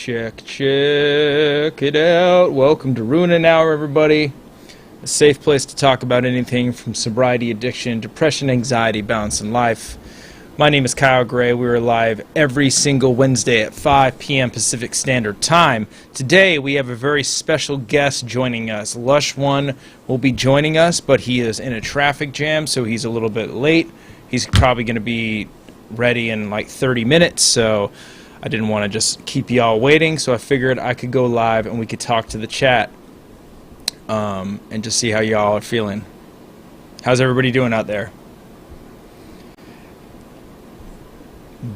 Check it out. Welcome to Ruin an Hour, everybody. A safe place to talk about anything from sobriety, addiction, depression, anxiety, balance in life. My name is Kyle Gray. We are live every single Wednesday at 5 p.m. Pacific Standard Time. Today we have a very special guest joining us. Lush One will be joining us, but he is in a traffic jam, so he's a little bit late. He's probably going to be ready in like 30 minutes, so I didn't want to just keep y'all waiting, so I figured I could go live and we could talk to the chat and just see how y'all are feeling. How's everybody doing out there?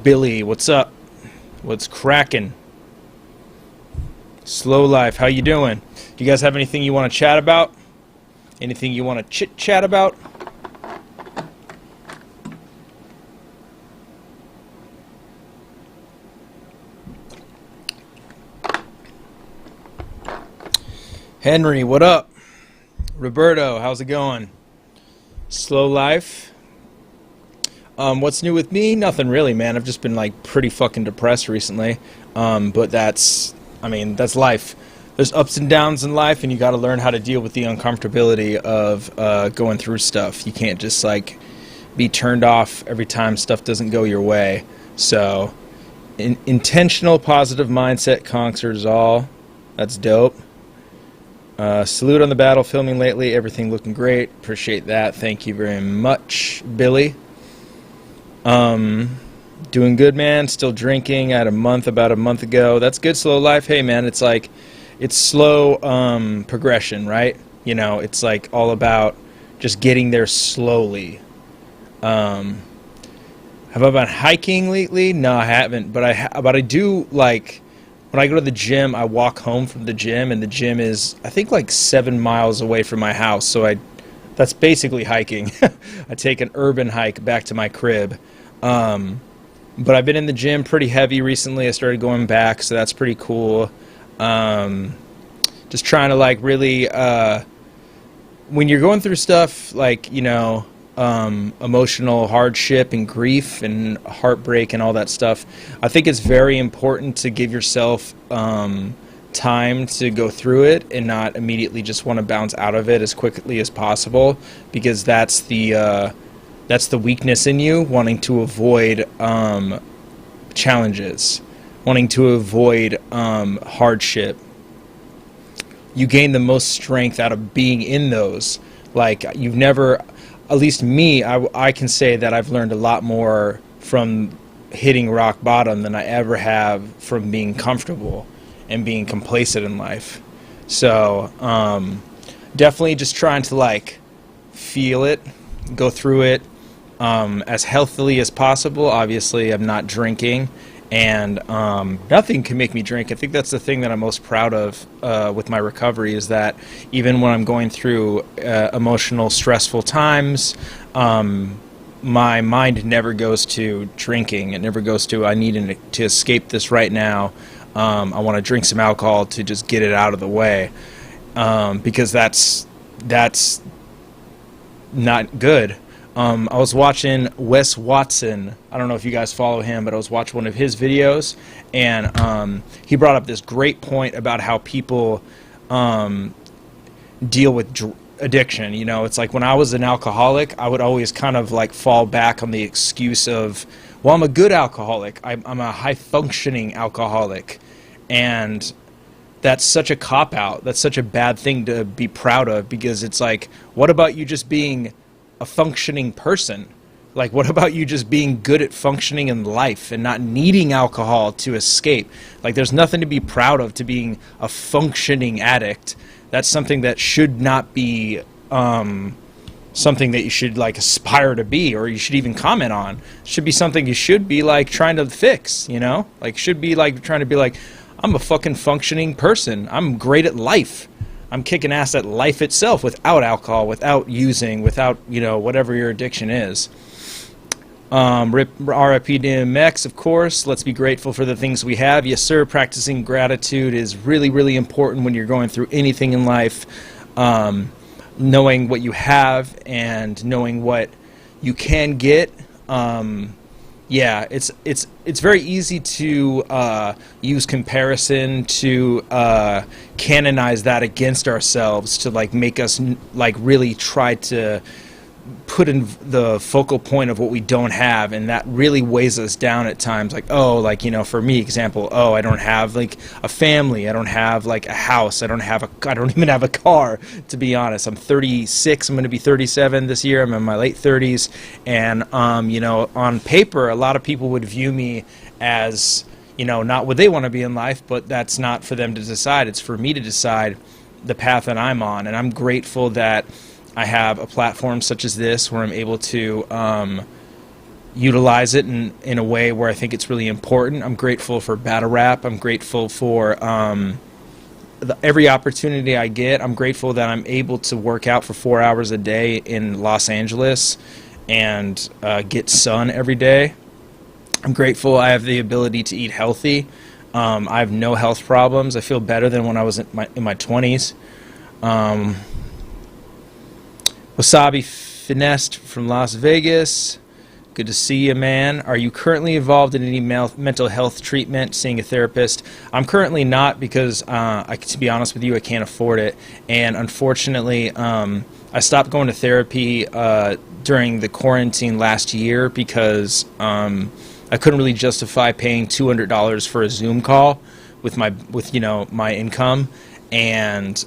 Billy, what's up? What's cracking? Slow Life, how you doing? Do you guys have anything you want to chat about? Anything you want to chit-chat about? Henry, what up? Roberto, how's it going? Slow Life. What's new with me? Nothing really, man. I've just been like pretty fucking depressed recently. But that's life. There's ups and downs in life, and you got to learn how to deal with the uncomfortability of going through stuff. You can't just like be turned off every time stuff doesn't go your way. So, intentional positive mindset conquers all. That's dope. Salute on the battle, filming lately, everything looking great. Appreciate that. Thank you very much, Billy. Doing good, man. Still drinking. I had about a month ago. That's good, Slow Life. Hey, man, it's like, it's slow progression, right? You know, it's like all about just getting there slowly. Have I been hiking lately? No, I haven't, but I do, like, when I go to the gym, I walk home from the gym, and the gym is, I think, like 7 miles away from my house, so that's basically hiking. I take an urban hike back to my crib. But I've been in the gym pretty heavy recently. I started going back, so that's pretty cool. Just trying to, like, really, when you're going through stuff like, you know, emotional hardship and grief and heartbreak and all that stuff, I think it's very important to give yourself time to go through it and not immediately just want to bounce out of it as quickly as possible, because that's the weakness in you, wanting to avoid challenges, wanting to avoid hardship. You gain the most strength out of being in those. Like, you've never, at least me, I can say that I've learned a lot more from hitting rock bottom than I ever have from being comfortable and being complacent in life. So definitely just trying to, like, feel it, go through it as healthily as possible. Obviously, I'm not drinking, and nothing can make me drink. I think that's the thing that I'm most proud of with my recovery, is that even when I'm going through emotional, stressful times, my mind never goes to drinking. It never goes to, I need to escape this right now. I want to drink some alcohol to just get it out of the way, because that's not good. I was watching Wes Watson. I don't know if you guys follow him, but I was watching one of his videos, and he brought up this great point about how people deal with addiction. You know, it's like when I was an alcoholic, I would always kind of like fall back on the excuse of, well, I'm a good alcoholic. I'm a high-functioning alcoholic. And that's such a cop-out. That's such a bad thing to be proud of, because it's like, what about you just being a functioning person? Like, what about you just being good at functioning in life and not needing alcohol to escape? Like, there's nothing to be proud of to being a functioning addict. That's something that should not be something that you should, like, aspire to be, or you should even comment on. It should be something you should be, like, trying to fix, you know? Like, should be, like, trying to be like, I'm a fucking functioning person. I'm great at life. I'm kicking ass at life itself without alcohol, without using, without, you know, whatever your addiction is. RIP DMX, of course. Let's be grateful for the things we have. Yes, sir. Practicing gratitude is really, really important when you're going through anything in life. Knowing what you have and knowing what you can get Yeah, it's very easy to use comparison to canonize that against ourselves, to like make us like really try to put in the focal point of what we don't have, and that really weighs us down at times. Like, oh, like, you know, for me, example, oh, I don't have like a family, I don't have like a house, I don't even have a car, to be honest. I'm 36, I'm going to be 37 this year, I'm in my late 30s, and you know, on paper a lot of people would view me as, you know, not what they want to be in life, but that's not for them to decide. It's for me to decide the path that I'm on, and I'm grateful that I have a platform such as this where I'm able to utilize it in a way where I think it's really important. I'm grateful for battle rap. I'm grateful for every opportunity I get. I'm grateful that I'm able to work out for 4 hours a day in Los Angeles and get sun every day. I'm grateful I have the ability to eat healthy. I have no health problems. I feel better than when I was in my 20s. Wasabi Finessed from Las Vegas. Good to see you, man. Are you currently involved in any mental health treatment, seeing a therapist? I'm currently not, because, to be honest with you, I can't afford it. And unfortunately, I stopped going to therapy during the quarantine last year because I couldn't really justify paying $200 for a Zoom call with you know, my income. And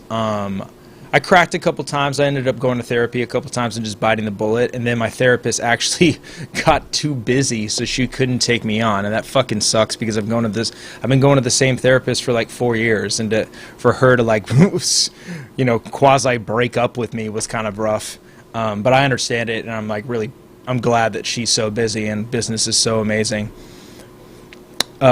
I cracked a couple times. I ended up going to therapy a couple times and just biting the bullet. And then my therapist actually got too busy, so she couldn't take me on. And that fucking sucks, because I've been going to the same therapist for like 4 years, and for her to like, you know, quasi break up with me was kind of rough. But I understand it, and I'm glad that she's so busy and business is so amazing.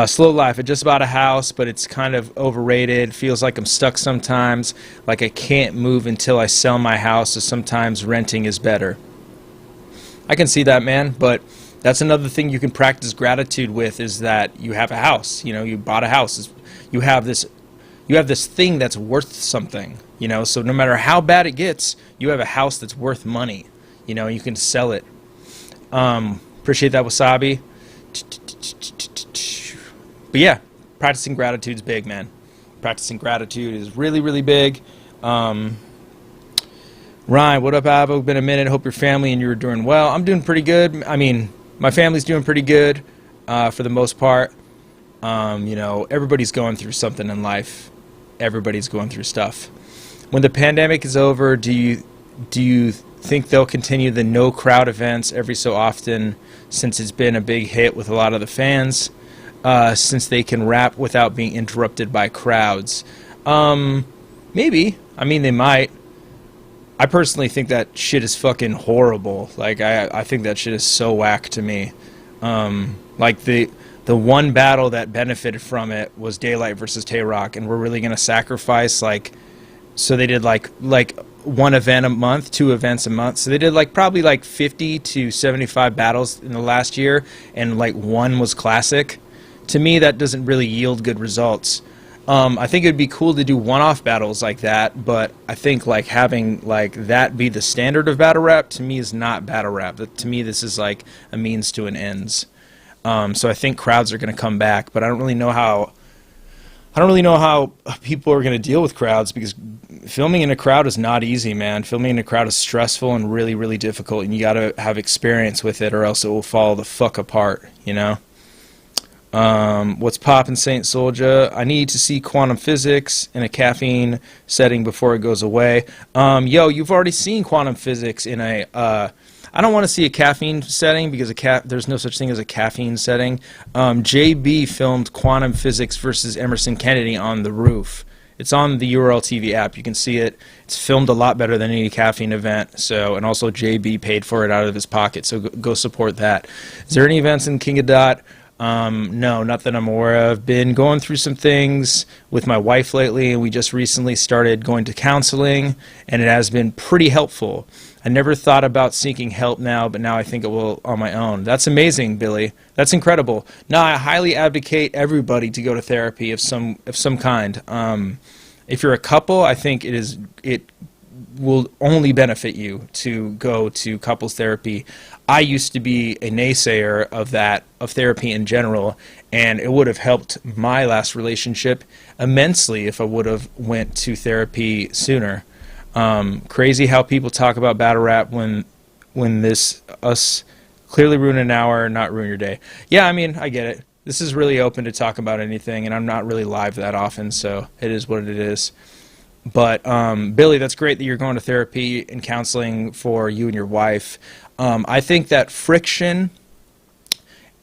Slow life. I just bought a house, but it's kind of overrated. Feels like I'm stuck sometimes, like I can't move until I sell my house, so sometimes renting is better. I can see that, man, but that's another thing you can practice gratitude with, is that you have a house. You know, you bought a house. You have this thing that's worth something, you know, so no matter how bad it gets, you have a house that's worth money. You know, you can sell it. Appreciate that, Wasabi. But yeah, practicing gratitude is big, man. Practicing gratitude is really, really big. Ryan, what up, Avo? Been a minute. Hope your family and you are doing well. I'm doing pretty good. I mean, my family's doing pretty good for the most part. You know, everybody's going through something in life. Everybody's going through stuff. When the pandemic is over, do you think they'll continue the no crowd events every so often, since it's been a big hit with a lot of the fans? Since they can rap without being interrupted by crowds. Maybe. I mean, they might. I personally think that shit is fucking horrible. Like, I think that shit is so whack to me. Like, the one battle that benefited from it was Daylight versus Tay-Rock, and we're really going to sacrifice, like, so they did, like one event a month, 2 events a month. So they did, like, probably, like, 50 to 75 battles in the last year, and, like, one was classic. To me, that doesn't really yield good results. I think it would be cool to do one-off battles like that, but I think like having like that be the standard of battle rap, to me, is not battle rap. To me, this is like a means to an ends. So I think crowds are going to come back, but I don't really know how people are going to deal with crowds, because filming in a crowd is not easy, man. Filming in a crowd is stressful and really, really difficult, and you got to have experience with it, or else it will fall the fuck apart, you know? What's poppin', Saint Soldier? I need to see quantum physics in a caffeine setting before it goes away. Yo, you've already seen quantum physics in a... I don't want to see a caffeine setting, because there's no such thing as a caffeine setting. JB filmed Quantum Physics versus Emerson Kennedy on the roof. It's on the URL TV app. You can see it. It's filmed a lot better than any caffeine event. So, and also JB paid for it out of his pocket. So go support that. Is there any events in King of Dot? No, not that I'm aware of. Been going through some things with my wife lately, and we just recently started going to counseling, and it has been pretty helpful. I never thought about seeking help now, but now I think it will on my own. That's amazing, Billy. That's incredible. No, I highly advocate everybody to go to therapy of some kind. If you're a couple, I think it will only benefit you to go to couples therapy. I used to be a naysayer of therapy in general, and it would have helped my last relationship immensely if I would have went to therapy sooner. Crazy how people talk about battle rap when us clearly ruin an hour, not ruin your day. Yeah, I mean, I get it. This is really open to talk about anything, and I'm not really live that often, so it is what it is. But Billy, that's great that you're going to therapy and counseling for you and your wife. I think that friction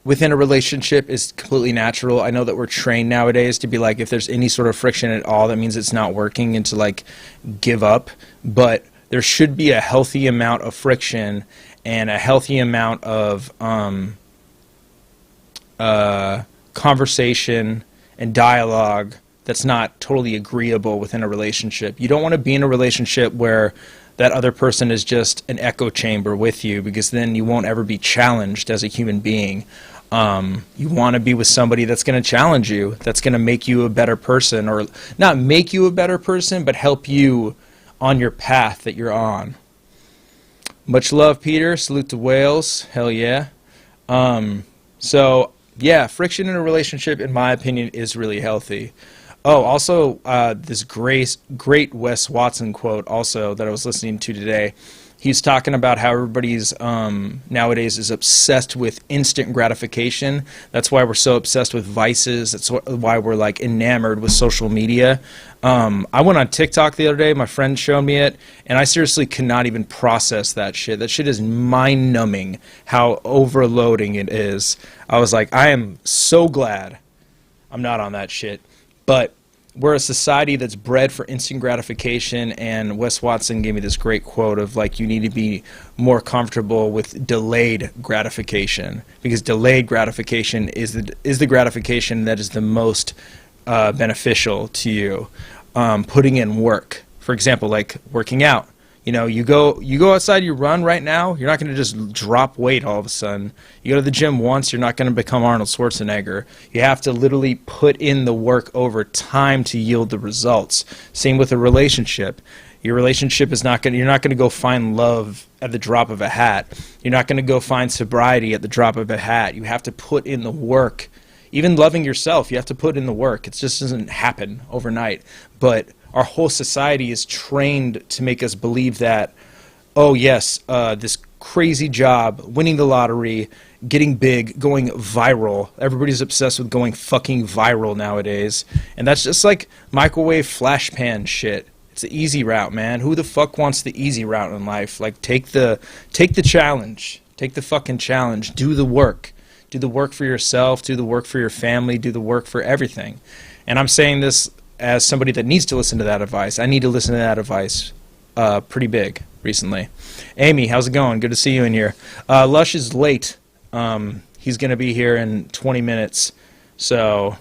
within a relationship is completely natural. I know that we're trained nowadays to be like, if there's any sort of friction at all, that means it's not working, and to like give up. But there should be a healthy amount of friction and a healthy amount of conversation and dialogue that's not totally agreeable within a relationship. You don't want to be in a relationship where that other person is just an echo chamber with you, because then you won't ever be challenged as a human being. You want to be with somebody that's going to challenge you, that's going to make you a better person, or not make you a better person, but help you on your path that you're on. Much love, Peter. Salute to Wales. Hell yeah. So, yeah, friction in a relationship, in my opinion, is really healthy. Oh, also, this great Wes Watson quote also that I was listening to today. He's talking about how everybody's nowadays is obsessed with instant gratification. That's why we're so obsessed with vices. That's why we're like enamored with social media. I went on TikTok the other day. My friend showed me it, and I seriously could not even process that shit. That shit is mind-numbing how overloading it is. I was like, I am so glad I'm not on that shit. But we're a society that's bred for instant gratification, and Wes Watson gave me this great quote of like, you need to be more comfortable with delayed gratification, because delayed gratification is the gratification that is the most beneficial to you. Putting in work, for example, like working out. You know, you go outside, you run right now, you're not going to just drop weight all of a sudden. You go to the gym once, you're not going to become Arnold Schwarzenegger. You have to literally put in the work over time to yield the results. Same with a relationship. Your relationship is not going. You're not going to go find love at the drop of a hat. You're not going to go find sobriety at the drop of a hat. You have to put in the work. Even loving yourself, you have to put in the work. It just doesn't happen overnight. But our whole society is trained to make us believe that, oh yes, this crazy job, winning the lottery, getting big, going viral. Everybody's obsessed with going fucking viral nowadays. And that's just like microwave flash pan shit. It's the easy route, man. Who the fuck wants the easy route in life? Like, take the challenge. Take the fucking challenge. Do the work. Do the work for yourself. Do the work for your family. Do the work for everything. And I'm saying this as somebody that needs to listen to that advice. I need to listen to that advice pretty big recently. Amy, how's it going? Good to see you in here. Lush is late. He's going to be here in 20 minutes, so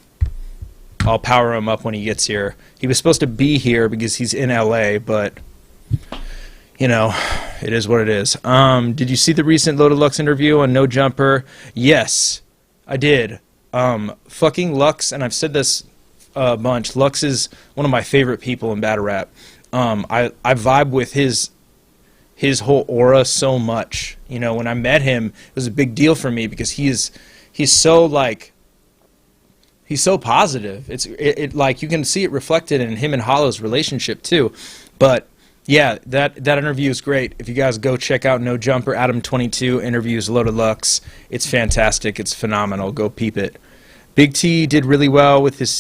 I'll power him up when he gets here. He was supposed to be here because he's in LA, but, you know, it is what it is. Did you see the recent Loaded Lux interview on No Jumper? Yes, I did. Fucking Lux, and I've said this a bunch. Lux is one of my favorite people in battle rap. I vibe with his whole aura so much. You know, when I met him, it was a big deal for me because he's so like, he's so positive. It like you can see it reflected in him and Hollow's relationship too. But yeah, that interview is great. If you guys go check out No Jumper, Adam22 interviews Loaded Lux, it's fantastic. It's phenomenal. Go peep it. Big T did really well with his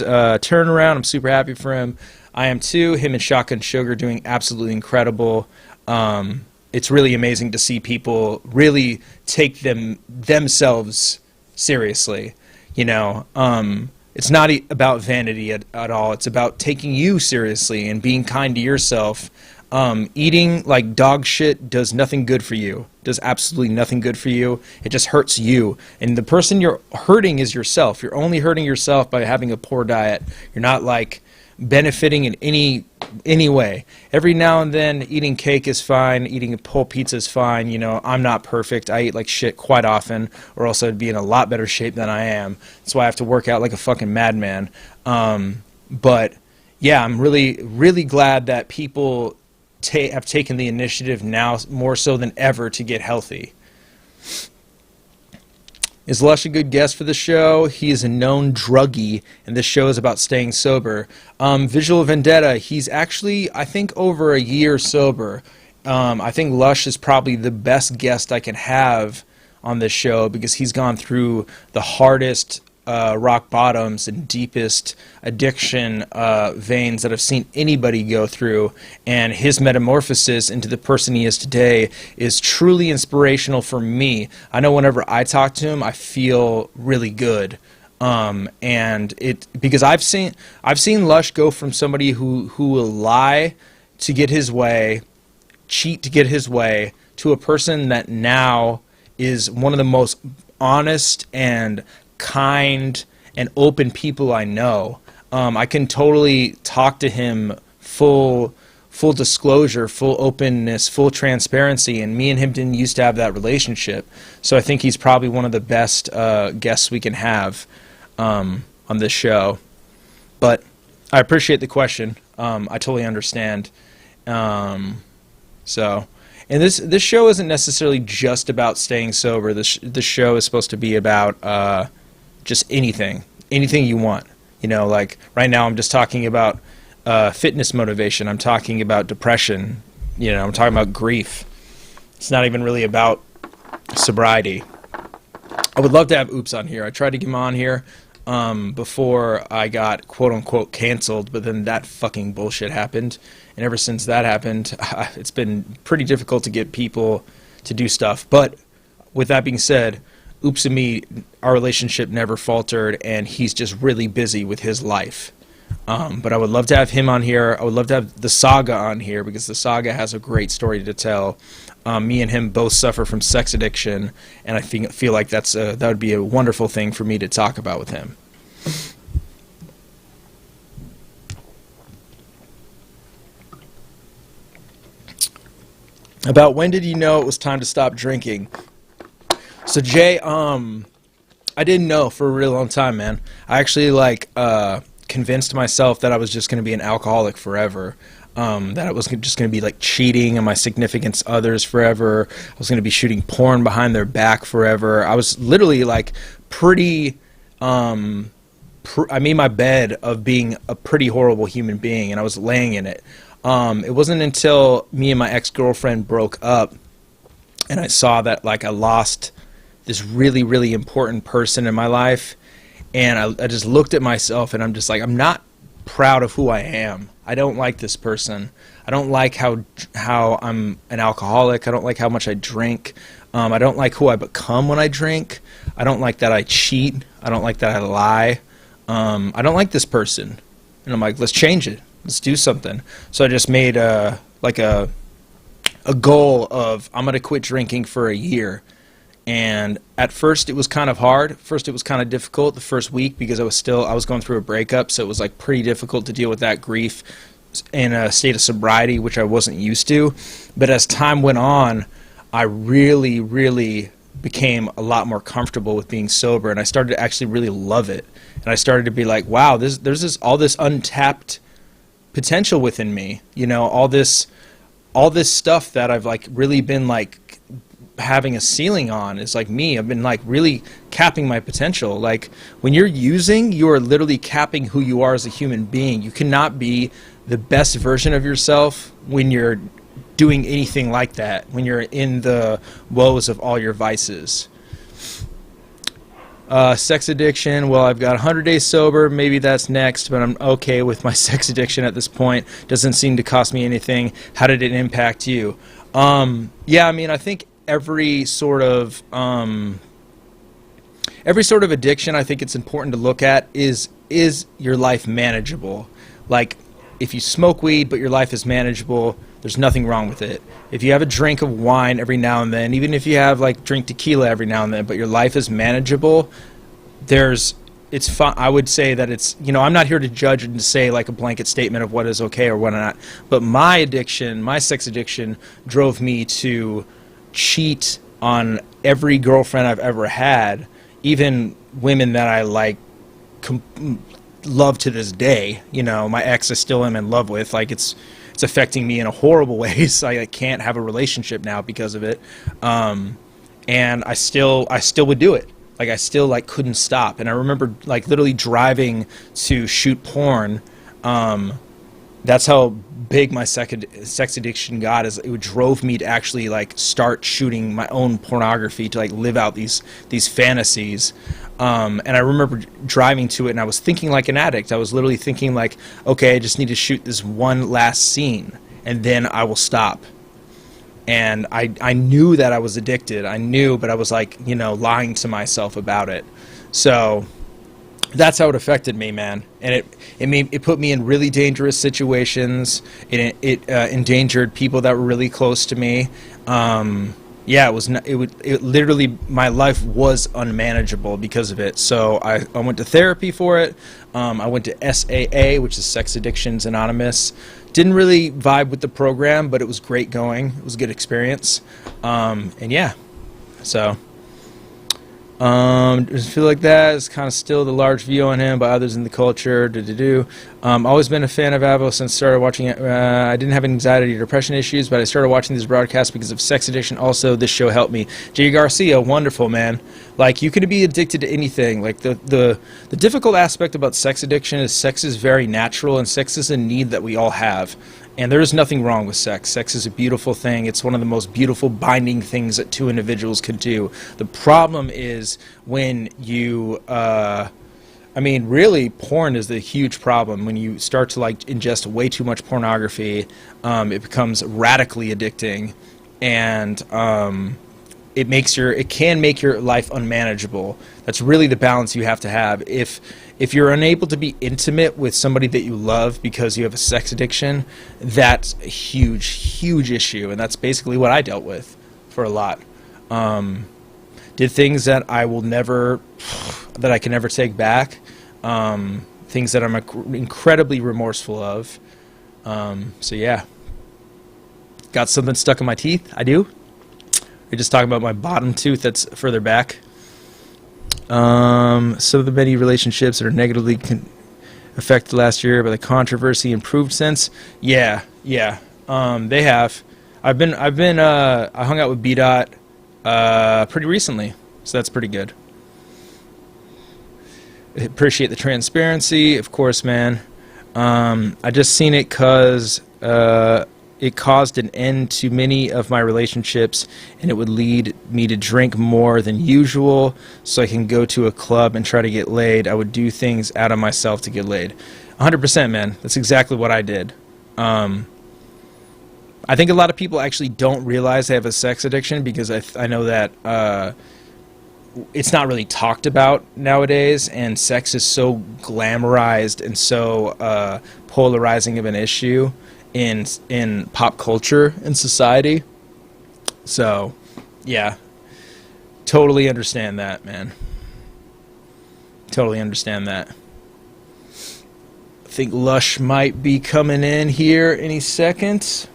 turnaround. I'm super happy for him. I am too. Him and Shotgun Sugar doing absolutely incredible. It's really amazing to see people really take themselves seriously. You know, it's not about vanity at all. It's about taking you seriously and being kind to yourself. Eating like dog shit does nothing good for you. Does absolutely nothing good for you. It just hurts you. And the person you're hurting is yourself. You're only hurting yourself by having a poor diet. You're not like benefiting in any way. Every now and then eating cake is fine. Eating a whole pizza is fine. You know, I'm not perfect. I eat like shit quite often, or else I'd be in a lot better shape than I am. That's why I have to work out like a fucking madman. But yeah, I'm really, really glad that people have taken the initiative now more so than ever to get healthy. Is Lush a good guest for the show? He is a known druggie, and this show is about staying sober. Visual Vendetta, he's actually, I think, over a year sober. I think Lush is probably the best guest I can have on this show because he's gone through the hardest rock bottoms and deepest addiction veins that I've seen anybody go through, and his metamorphosis into the person he is today is truly inspirational for me. I know whenever I talk to him, I feel really good, and it because I've seen Lush go from somebody who will lie to get his way, cheat to get his way, to a person that now is one of the most honest and kind and open people I know. I can totally talk to him full disclosure, full openness, full transparency, and me and him didn't used to have that relationship. So I think he's probably one of the best guests we can have on this show. But I appreciate the question. I totally understand. And this show isn't necessarily just about staying sober. This show is supposed to be about just anything you want. You know, like right now I'm just talking about fitness motivation. I'm talking about depression. You know, I'm talking about grief. It's not even really about sobriety. I would love to have Oops on here. I tried to get him on here before I got quote-unquote canceled, but then that fucking bullshit happened. And ever since that happened, it's been pretty difficult to get people to do stuff. But with that being said, Oops and me, our relationship never faltered, and he's just really busy with his life. But I would love to have him on here. I would love to have the Saga on here because the Saga has a great story to tell. Me and him both suffer from sex addiction, and I feel like that would be a wonderful thing for me to talk about with him. About when did you know it was time to stop drinking? So Jay, I didn't know for a really long time, man. I actually convinced myself that I was just going to be an alcoholic forever. That I was just going to be like cheating on my significant others forever. I was going to be shooting porn behind their back forever. I was literally like pretty. I made my bed of being a pretty horrible human being, and I was laying in it. It wasn't until me and my ex-girlfriend broke up, and I saw that like I lost this really, really important person in my life, and I just looked at myself, and I'm just like, I'm not proud of who I am. I don't like this person. I don't like how I'm an alcoholic. I don't like how much I drink. I don't like who I become when I drink. I don't like that I cheat. I don't like that I lie. I don't like this person. And I'm like, let's change it. Let's do something. So I just made a goal of I'm going to quit drinking for a year. And at first it was kind of hard. First it was kind of difficult the first week because I was going through a breakup, so it was like pretty difficult to deal with that grief in a state of sobriety, which I wasn't used to. But as time went on, I really, really became a lot more comfortable with being sober, and I started to actually really love it. And I started to be like, wow, there's all this untapped potential within me. You know, all this stuff that I've like really been like having a ceiling on is like me. I've been like really capping my potential. Like when you're using, you are literally capping who you are as a human being. You cannot be the best version of yourself when you're doing anything like that, when you're in the woes of all your vices. Sex addiction, well, I've got 100 days sober, maybe that's next, but I'm okay with my sex addiction at this point. Doesn't seem to cost me anything. How did it impact you? Yeah, I mean, I think every sort of addiction, I think it's important to look at is your life manageable? Like, if you smoke weed but your life is manageable, there's nothing wrong with it. If you have a drink of wine every now and then, even if you have like drink tequila every now and then, but your life is manageable, it's fun. I would say that it's, you know, I'm not here to judge and to say like a blanket statement of what is okay or what not, but my addiction, my sex addiction drove me to cheat on every girlfriend I've ever had, even women that I like love to this day. You know, my ex I still am in love with. Like, it's it's affecting me in a horrible way. So I can't have a relationship now because of it. And I still would do it. Like I still like couldn't stop. And I remember like literally driving to shoot porn. That's how big my sex addiction got, is it drove me to actually like start shooting my own pornography, to like live out these fantasies. And I remember driving to it, and I was thinking like an addict. I was literally thinking like, okay, I just need to shoot this one last scene, and then I will stop. And I knew that I was addicted. I knew, but I was like, you know, lying to myself about it. So that's how it affected me, man. And it put me in really dangerous situations. It endangered people that were really close to me. Yeah, it literally, my life was unmanageable because of it. So I went to therapy for it. I went to SAA, which is Sex Addictions Anonymous. Didn't really vibe with the program, but it was great going. It was a good experience. And yeah, so just feel like that is kind of still the large view on him by others in the culture. Always been a fan of Avo since started watching it. I didn't have anxiety or depression issues, but I started watching these broadcasts because of sex addiction. Also, this show helped me. Jay Garcia, wonderful, man. Like, you can be addicted to anything. Like, the difficult aspect about sex addiction is sex is very natural, and sex is a need that we all have. And there is nothing wrong with sex. Sex is a beautiful thing. It's one of the most beautiful binding things that two individuals can do. The problem is when you, I mean, really, porn is the huge problem. When you start to like ingest way too much pornography, it becomes radically addicting, and it can make your life unmanageable. That's really the balance you have to have. If you're unable to be intimate with somebody that you love because you have a sex addiction, that's a huge, huge issue, and that's basically what I dealt with for a lot. Did things that I can never take back. Things that I'm incredibly remorseful of. So yeah. Got something stuck in my teeth? I do. We're just talking about my bottom tooth that's further back. Some of the many relationships that are negatively affected last year by the controversy improved since. Yeah. They have. I hung out with B Dot pretty recently, so that's pretty good. Appreciate the transparency, of course, man. I just seen it because it caused an end to many of my relationships, and it would lead me to drink more than usual so I can go to a club and try to get laid. I would do things out of myself to get laid. 100%, man. That's exactly what I did. I think a lot of people actually don't realize they have a sex addiction because I know that it's not really talked about nowadays, and sex is so glamorized and so polarizing of an issue in pop culture and society. So yeah, totally understand that, man. Totally understand that. I think Lush might be coming in here any second.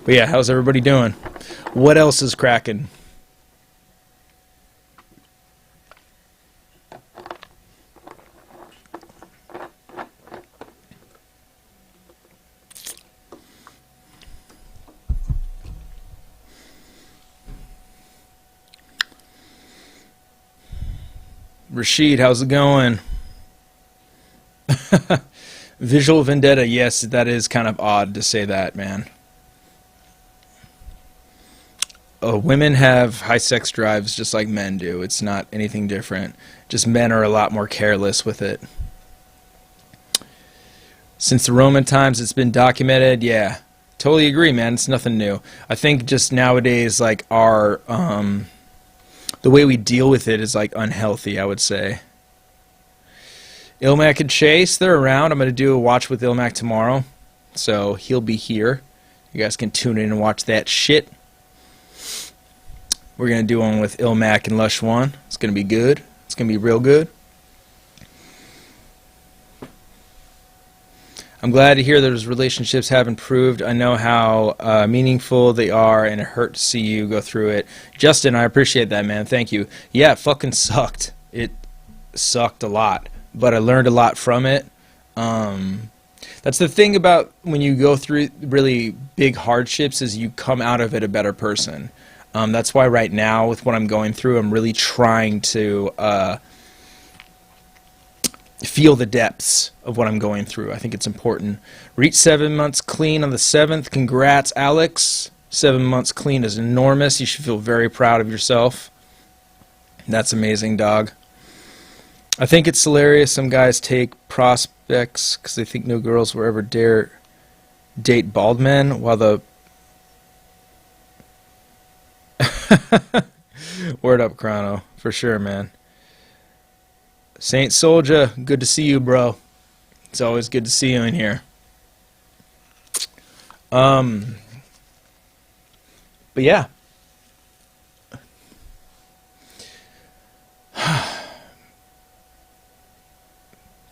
But yeah, how's everybody doing? What else is cracking? Rashid, how's it going? Visual vendetta, yes, that is kind of odd to say that, man. Women have high sex drives just like men do. It's not anything different. Just men are a lot more careless with it. Since the Roman times, it's been documented. Yeah, totally agree, man. It's nothing new. I think just nowadays, like, our the way we deal with it is like unhealthy, I would say. Ilmac and Chase, they're around. I'm going to do a watch with Ilmac tomorrow, so he'll be here. You guys can tune in and watch that shit. We're going to do one with Ilmac and Lush One. It's going to be good. It's going to be real good. I'm glad to hear those relationships have improved. I know how meaningful they are, and it hurt to see you go through it. Justin, I appreciate that, man. Thank you. Yeah, it fucking sucked. It sucked a lot, but I learned a lot from it. That's the thing about when you go through really big hardships is you come out of it a better person. That's why right now with what I'm going through, I'm really trying to feel the depths of what I'm going through. I think it's important. Reach 7 months clean on the 7th. Congrats, Alex. 7 months clean is enormous. You should feel very proud of yourself. That's amazing, dog. I think it's hilarious some guys take prospects because they think no girls will ever dare date bald men, while the... Word up, Chrono. For sure, man. Saint Soldier, good to see you, bro. It's always good to see you in here. But yeah.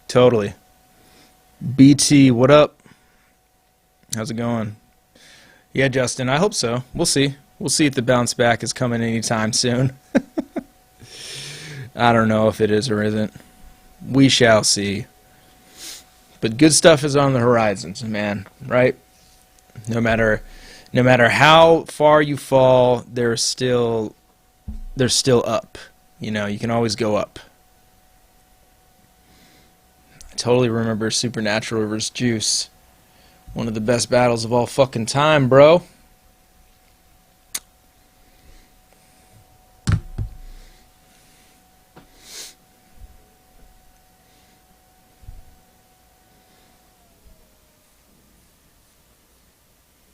Totally. BT, what up? How's it going? Yeah, Justin, I hope so. We'll see. We'll see if the bounce back is coming anytime soon. I don't know if it is or isn't. We shall see. But good stuff is on the horizons, man, right? No matter how far you fall, there's still up. You know, you can always go up. I totally remember Supernatural vs. Juice. One of the best battles of all fucking time, bro.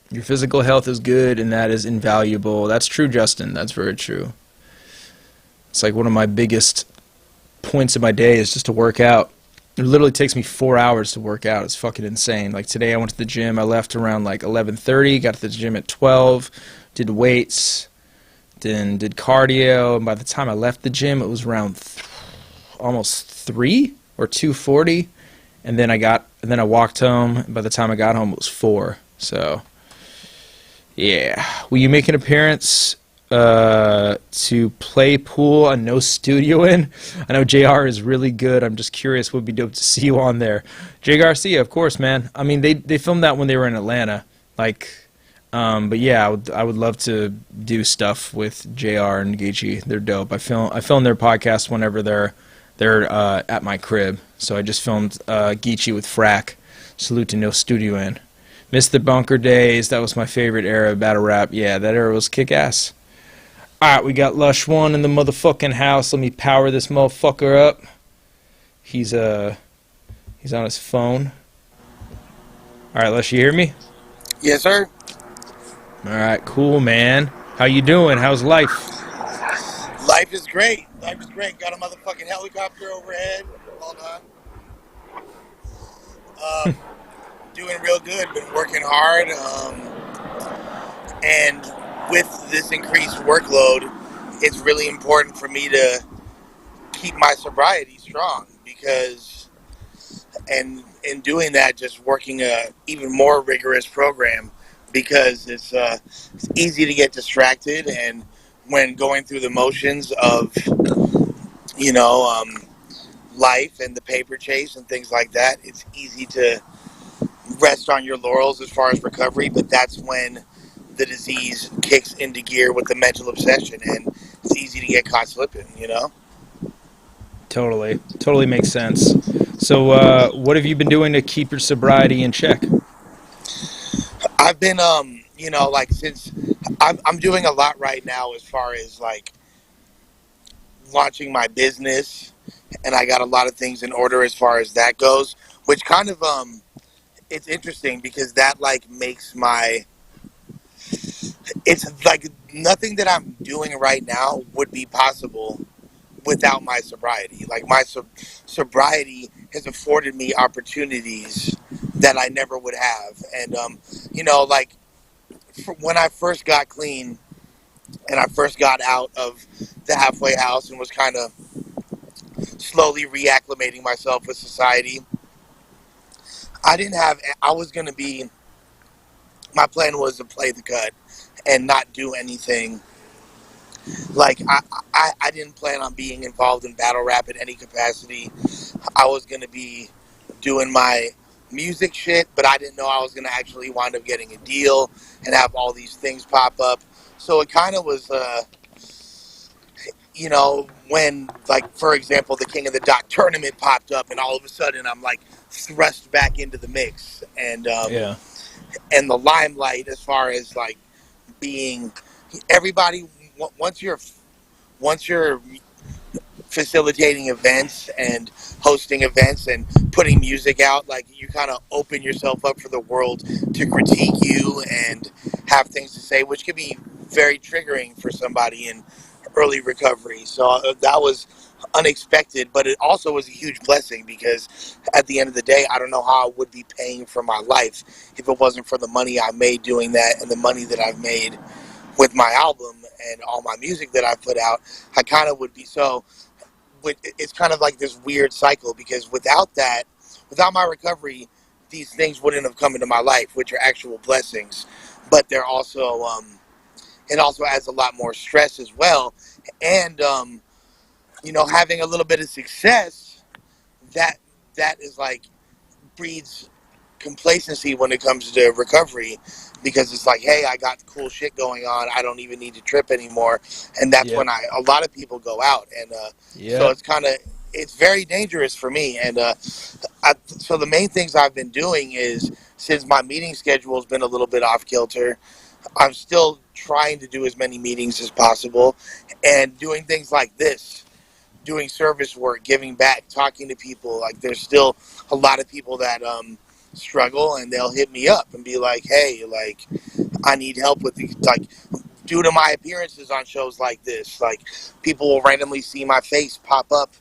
Your physical health is good, and that is invaluable. That's true, Justin. That's very true. It's like one of my biggest points of my day is just to work out. It literally takes me 4 hours to work out. It's fucking insane. Like today I went to the gym. I left around like 11:30, got to the gym at 12, did weights, then did cardio, and by the time I left the gym, it was around almost 3 or 2:40, and then I walked home, and by the time I got home, it was 4. So... yeah. Will you make an appearance to play pool on No Studio In? I know JR is really good. I'm just curious. Would be dope to see you on there. Jay Garcia, of course, man. I mean, they filmed that when they were in Atlanta. Like, but yeah, I would love to do stuff with JR and Geechee. They're dope. I film their podcast whenever they're at my crib. So I just filmed Geechee with Frack. Salute to No Studio In. Missed the bunker days. That was my favorite era of battle rap. Yeah, that era was kick-ass. Alright, we got Lush One in the motherfucking house. Let me power this motherfucker up. He's on his phone. Alright, Lush, you hear me? Yes, sir. Alright, cool, man. How you doing? How's life? Life is great. Life is great. Got a motherfucking helicopter overhead. Hold on. Doing real good. Been working hard. And with this increased workload, it's really important for me to keep my sobriety strong because, and in doing that, just working a even more rigorous program because it's easy to get distracted, and when going through the motions of, life and the paper chase and things like that, it's easy to rest on your laurels as far as recovery, but that's when the disease kicks into gear with the mental obsession, and it's easy to get caught slipping, Totally makes sense. So what have you been doing to keep your sobriety in check? I've been since I'm doing a lot right now as far as like launching my business, and I got a lot of things in order as far as that goes, which kind of it's interesting because that like makes it's like nothing that I'm doing right now would be possible without my sobriety. Like my sobriety has afforded me opportunities that I never would have. And, when I first got clean and I first got out of the halfway house and was kind of slowly reacclimating myself with society, my plan was to play the cut and not do anything. Like, I didn't plan on being involved in battle rap in any capacity. I was going to be doing my music shit, but I didn't know I was going to actually wind up getting a deal and have all these things pop up. So it kind of was, when, like, for example, the King of the Dot tournament popped up, and all of a sudden I'm like thrust back into the mix Yeah. and the limelight, as far as like being everybody. Once you're facilitating events and hosting events and putting music out, like, you kind of open yourself up for the world to critique you and have things to say, which can be very triggering for somebody in early recovery. So that was unexpected, but it also was a huge blessing, because at the end of the day, I don't know how I would be paying for my life if it wasn't for the money I made doing that, and the money that I've made with my album and all my music that I put out. I kind of would be so. It's kind of like this weird cycle, because without that, without my recovery, these things wouldn't have come into my life, which are actual blessings. But they're also, it also adds a lot more stress as well. And, having a little bit of success, that is like, breeds complacency when it comes to recovery, because it's like, hey, I got cool shit going on, I don't even need to trip anymore. And that's Yep. when a lot of people go out, and so Yep. it's very dangerous for me. And so the main things I've been doing is, since my meeting schedule has been a little bit off kilter, I'm still trying to do as many meetings as possible, and doing things like this, doing service work, giving back, talking to people. Like, there's still a lot of people that struggle, and they'll hit me up and be like, hey, like, I need help with these. Like, due to my appearances on shows like this, like, people will randomly see my face pop up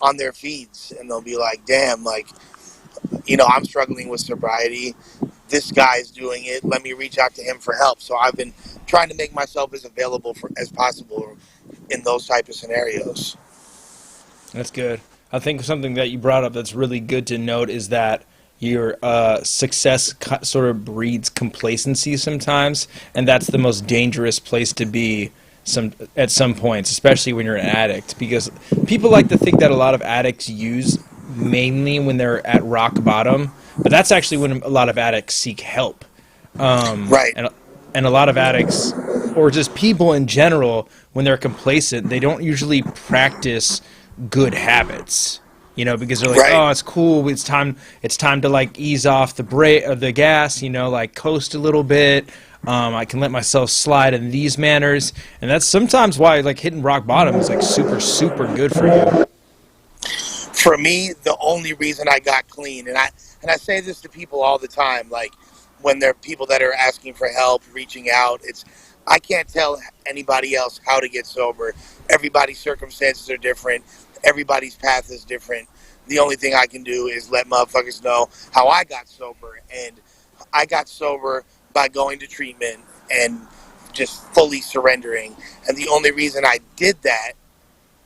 on their feeds, and they'll be like, damn, like, I'm struggling with sobriety. This guy's doing it. Let me reach out to him for help. So I've been trying to make myself as available as possible in those type of scenarios. That's good. I think something that you brought up that's really good to note is that your success sort of breeds complacency sometimes, and that's the most dangerous place to be at some points, especially when you're an addict, because people like to think that a lot of addicts use mainly when they're at rock bottom, but that's actually when a lot of addicts seek help. Right. And a lot of addicts, or just people in general, when they're complacent, they don't usually practice good habits, because they're like, Right. oh, it's cool, it's time to like ease off the brake of the gas, like coast a little bit. I can let myself slide in these manners, and that's sometimes why like hitting rock bottom is like super super good for you. For me, the only reason I got clean, and I say this to people all the time, like, when there are people that are asking for help, reaching out, I can't tell anybody else how to get sober. Everybody's circumstances are different. Everybody's path is different. The only thing I can do is let motherfuckers know how I got sober. And I got sober by going to treatment and just fully surrendering. And the only reason I did that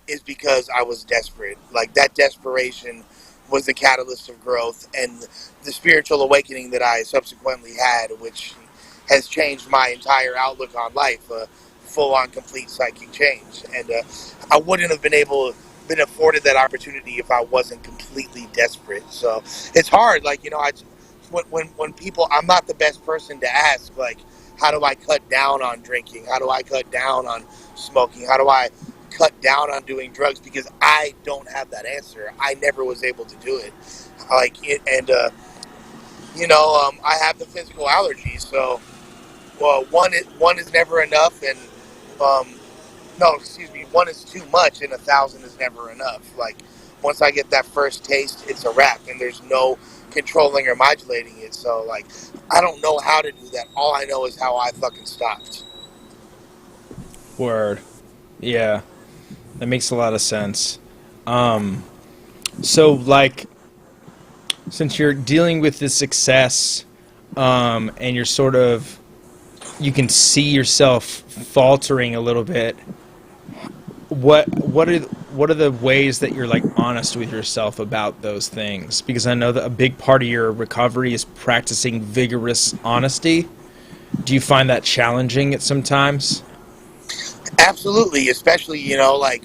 is because I was desperate. Like, that desperation was the catalyst of growth and the spiritual awakening that I subsequently had, which has changed my entire outlook on life, full-on complete psychic change. And I wouldn't have been afforded that opportunity if I wasn't completely desperate. So it's hard. Like, when people, I'm not the best person to ask, like, how do I cut down on drinking? How do I cut down on smoking? How do I cut down on doing drugs? Because I don't have that answer. I never was able to do it. Like it, and I have the physical allergies, so one is never enough, and no, excuse me, one is too much, and 1,000 is never enough. Like, once I get that first taste, it's a wrap, and there's no controlling or modulating it. So, like, I don't know how to do that. All I know is how I fucking stopped. Word. Yeah, that makes a lot of sense. So like, since you're dealing with this success, and you're sort of, you can see yourself faltering a little bit. What are the ways that you're like honest with yourself about those things? Because I know that a big part of your recovery is practicing vigorous honesty. Do you find that challenging at sometimes? Absolutely, especially, like,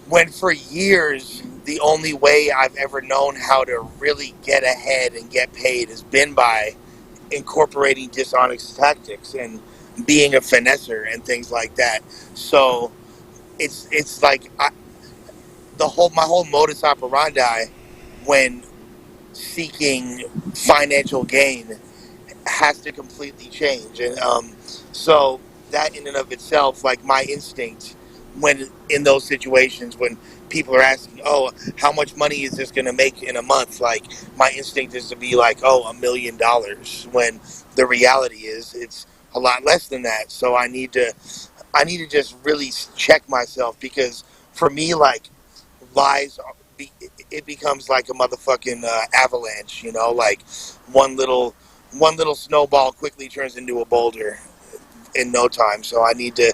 when for years the only way I've ever known how to really get ahead and get paid has been by incorporating dishonest tactics and being a finesser and things like that. So it's like my whole modus operandi when seeking financial gain has to completely change. And so that in and of itself, like my instinct when in those situations when people are asking, oh, how much money is this going to make in a month? Like my instinct is to be like, oh, $1,000,000, when the reality is it's a lot less than that. So I need to just really check myself, because for me, like, lies, it becomes like a motherfucking avalanche, you know, like one little snowball quickly turns into a boulder in no time. So I need to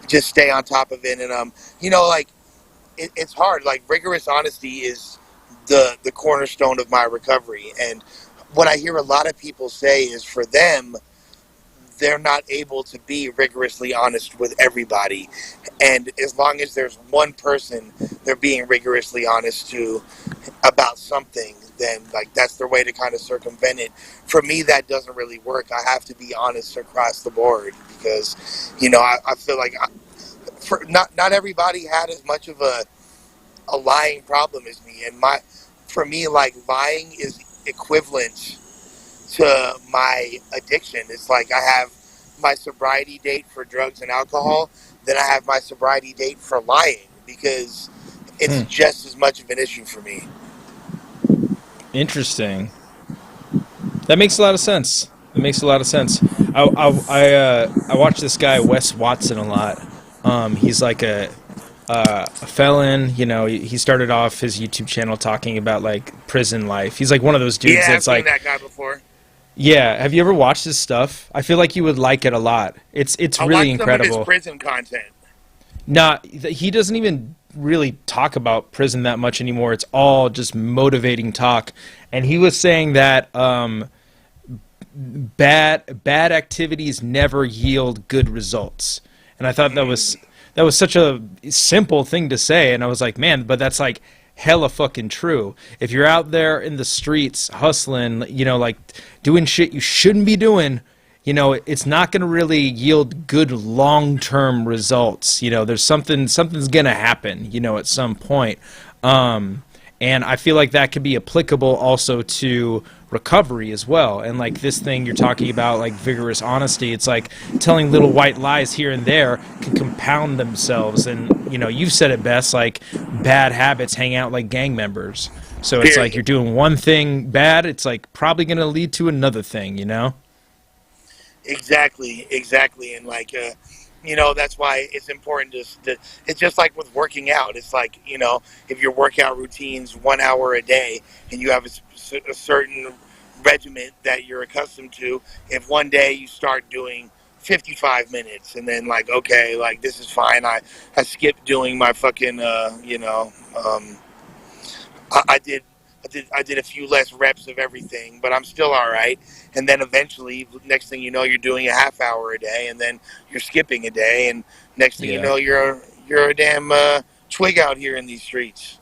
just stay on top of it. And you know, like it's hard. Like rigorous honesty is the cornerstone of my recovery. And what I hear a lot of people say is, for them, they're not able to be rigorously honest with everybody. And as long as there's one person they're being rigorously honest to about something, then like that's their way to kind of circumvent it. For me, that doesn't really work. I have to be honest across the board, because, you know, I feel like not everybody had as much of a lying problem as me. And for me, like, lying is equivalent to my addiction. It's like I have my sobriety date for drugs and alcohol, then I have my sobriety date for lying, because it's just as much of an issue for me. Interesting. That makes a lot of sense. That makes a lot of sense. I watch this guy Wes Watson a lot. He's like a felon. You know, he started off his YouTube channel talking about like prison life. He's like one of those dudes Yeah, I've that's seen like, that guy before. yeah. Have you ever watched his stuff? I feel like you would like it a lot. It's I really watched some of his incredible. prison content. Not he doesn't even really talk about prison that much anymore. It's all just motivating talk. And he was saying that bad activities never yield good results. And I thought that was such a simple thing to say. And I was like, man, but that's like hella fucking true. If you're out there in the streets hustling, you know, like doing shit you shouldn't be doing, you know, it's not going to really yield good long-term results. You know, there's something's going to happen, you know, at some point. And I feel like that could be applicable also to recovery as well. And like this thing you're talking about, like vigorous honesty, it's like telling little white lies here and there can compound themselves. And, you know, you've said it best, like bad habits hang out like gang members. So it's like Period. you're doing one thing bad, it's like probably going to lead to another thing, you know? Exactly. And like, you know, that's why it's important it's just like with working out. It's like, you know, if your workout routine's 1 hour a day and you have a certain regiment that you're accustomed to, if one day you start doing 55 minutes and then like, okay, like this is fine. I skipped doing my fucking, you know, I did I did a few less reps of everything, but I'm still all right. And then eventually, next thing you know, you're doing a half hour a day, and then you're skipping a day, and next thing you Yeah. know, you're a damn twig out here in these streets.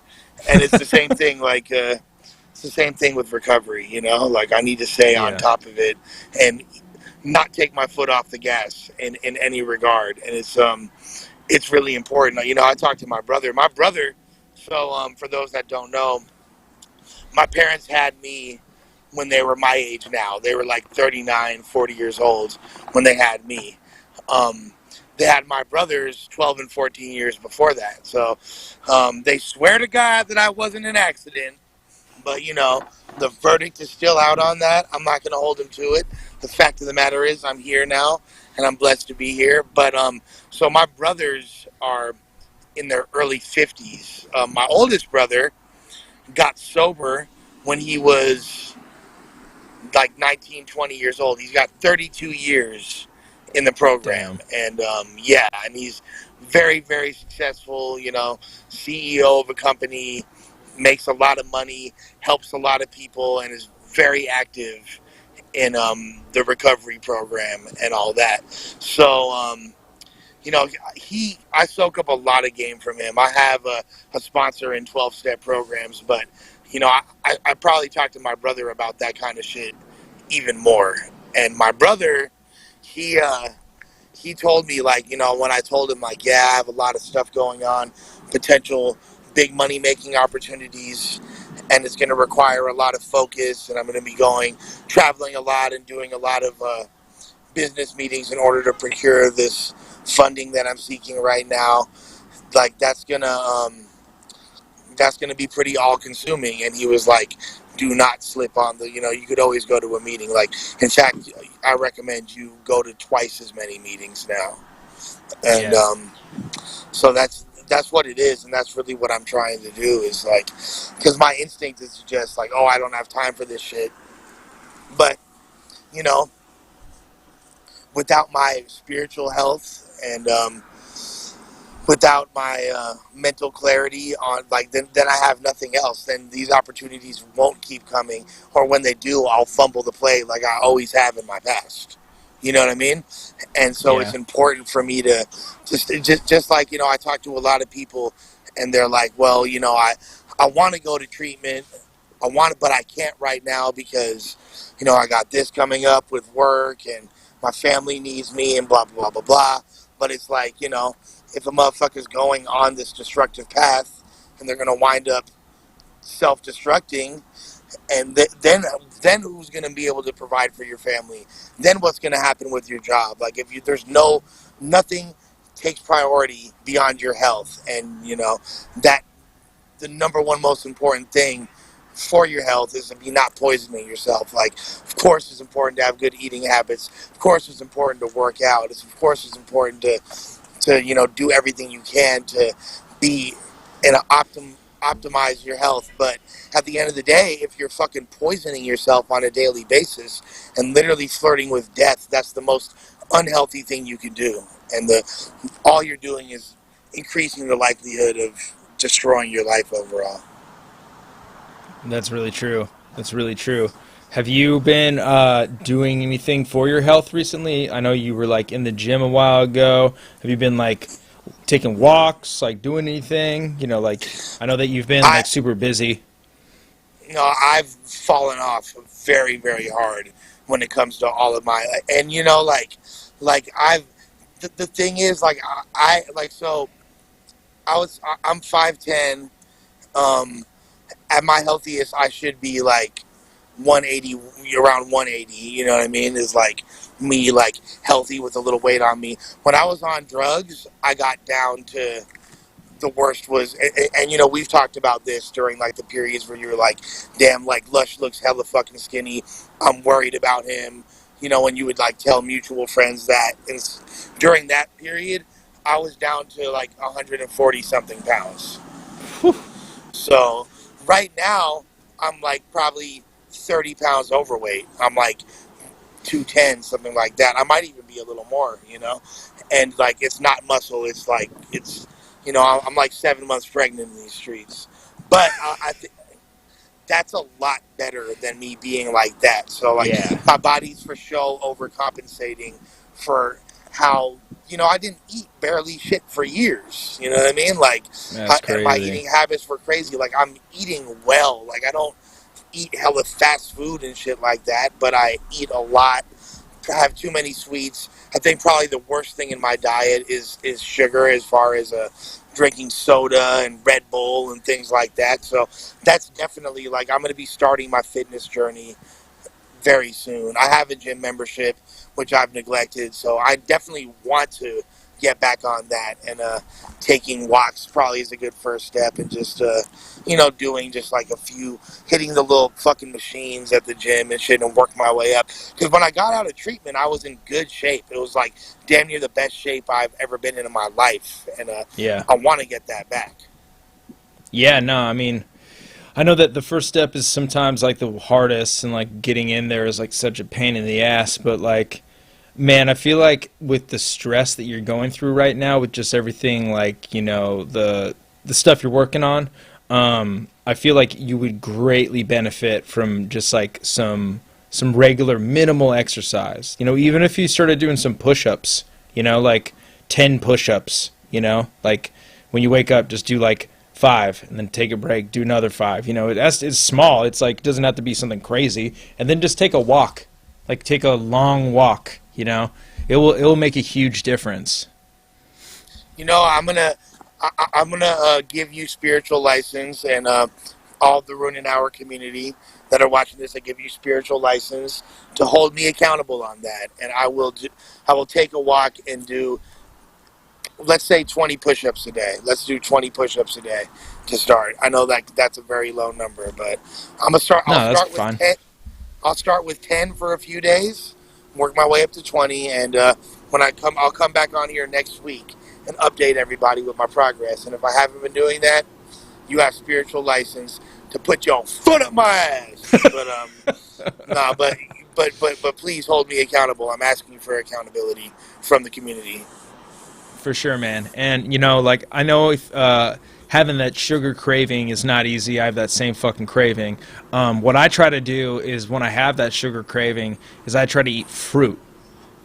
And it's the same thing. Like it's the same thing with recovery. You know, like I need to stay on Yeah. top of it and not take my foot off the gas in any regard. And it's really important. You know, I talked to my brother. My brother. So for those that don't know, my parents had me when they were my age now. They were like 39, 40 years old when they had me. Um, they had my brothers 12 and 14 years before that. So they swear to God that I wasn't an accident. But, you know, the verdict is still out on that. I'm not going to hold them to it. The fact of the matter is I'm here now, and I'm blessed to be here. But so my brothers are in their early 50s. My oldest brother got sober when he was like 19, 20 years old. He's got 32 years in the program. Damn. And yeah, and he's very, very successful, you know, CEO of a company, makes a lot of money, helps a lot of people, and is very active in the recovery program and all that. So, you know, I soak up a lot of game from him. I have a sponsor in 12-step programs, but, you know, I probably talked to my brother about that kind of shit even more. And my brother, he, he told me, like, you know, when I told him, like, yeah, I have a lot of stuff going on, potential big money making opportunities, and it's going to require a lot of focus, and I'm going to be traveling a lot and doing a lot of business meetings in order to procure this funding that I'm seeking right now. Like, that's gonna be pretty all consuming. And he was like, do not slip on the, you know, you could always go to a meeting. Like, in fact, I recommend you go to twice as many meetings now. And Yeah. So that's what it is, and that's really what I'm trying to do, is like, because my instinct is to just like, oh, I don't have time for this shit. But, you know, without my spiritual health and without my mental clarity on, like, then I have nothing else. Then these opportunities won't keep coming, or when they do, I'll fumble the play like I always have in my past. You know what I mean? And so Yeah. it's important for me to just like, you know, I talk to a lot of people, and they're like, well, you know, I want to go to treatment. But I can't right now because, you know, I got this coming up with work, and my family needs me, and blah, blah, blah, blah, blah. But it's like, you know, if a motherfucker's going on this destructive path and they're going to wind up self-destructing, and then who's going to be able to provide for your family? Then what's going to happen with your job? Like, if there's nothing takes priority beyond your health, and, you know, that the number one most important thing for your health is to be not poisoning yourself. Like, of course it's important to have good eating habits. Of course it's important to work out. Of course it's important to, you know, do everything you can to be in optimize your health. But at the end of the day, if you're fucking poisoning yourself on a daily basis and literally flirting with death, that's the most unhealthy thing you can do. And all you're doing is increasing the likelihood of destroying your life overall. That's really true. That's really true. Have you been doing anything for your health recently? I know you were like in the gym a while ago. Have you been like taking walks, like doing anything? You know, like I know that you've been I like super busy. I've fallen off very, very hard when it comes to all of my, and, you know, like I've the thing is, like, I like, so I'm 5'10". um at my healthiest I should be like 180, around 180, you know what I mean, is like me, like, healthy with a little weight on me. When I was on drugs, I got down to, the worst was, and you know, we've talked about this during like the periods where you're like, damn, like, Lush looks hella fucking skinny, I'm worried about him, you know, and you would like tell mutual friends that. And during that period I was down to like 140 something pounds. So right now I'm like probably 30 pounds overweight. I'm like 210, something like that. I might even be a little more, you know. And like, it's not muscle. It's like, it's, you know, I'm like 7 months pregnant in these streets. But I think that's a lot better than me being like that. So like, Yeah, my body's for sure overcompensating for how, you know, I didn't eat barely shit for years. You know what I mean? Like, that's and my crazy. eating habits were crazy. Like, I'm eating well. Like, I don't eat hella fast food and shit like that, but I eat a lot. I have too many sweets. I think probably the worst thing in my diet is sugar, as far as drinking soda and Red Bull and things like that. So that's definitely, like, I'm going to be starting my fitness journey very soon. I have a gym membership, which I've neglected, so I definitely want to get back on that. And taking walks probably is a good first step, and just you know, doing just like a few, hitting the little fucking machines at the gym and shit, and work my way up. Because when I got out of treatment, I was in good shape. It was like damn near the best shape I've ever been in my life, and Yeah. I want to get that back. Yeah, no, I mean, I know that the first step is sometimes like the hardest, and like getting in there is like such a pain in the ass, but like, man, I feel like with the stress that you're going through right now, with just everything, like, you know, the stuff you're working on, I feel like you would greatly benefit from just like some regular minimal exercise. You know, even if you started doing some push-ups, you know, like 10 push-ups, you know? Like, when you wake up, just do like 5, and then take a break, do another 5. You know, it's small. It's like, it doesn't have to be something crazy. And then just take a walk. Like, take a long walk, you know? It will make a huge difference. You know, I'm gonna give you spiritual license, and all the Ruin Hour community that are watching this, I give you spiritual license to hold me accountable on that, and I will take a walk and do, let's say, 20 push-ups a day. Let's do 20 push-ups a day to start. I know that that's a very low number, but I'm gonna start. No, I'll that's start with fine. 10. I'll start with 10 for a few days, work my way up to 20, and I'll come back on here next week and update everybody with my progress. And if I haven't been doing that, you have spiritual license to put your foot up my ass. But nah, but please hold me accountable. I'm asking for accountability from the community. For sure, man. And, you know, like, I know if having that sugar craving is not easy. I have that same fucking craving. What I try to do is when I have that sugar craving is I try to eat fruit.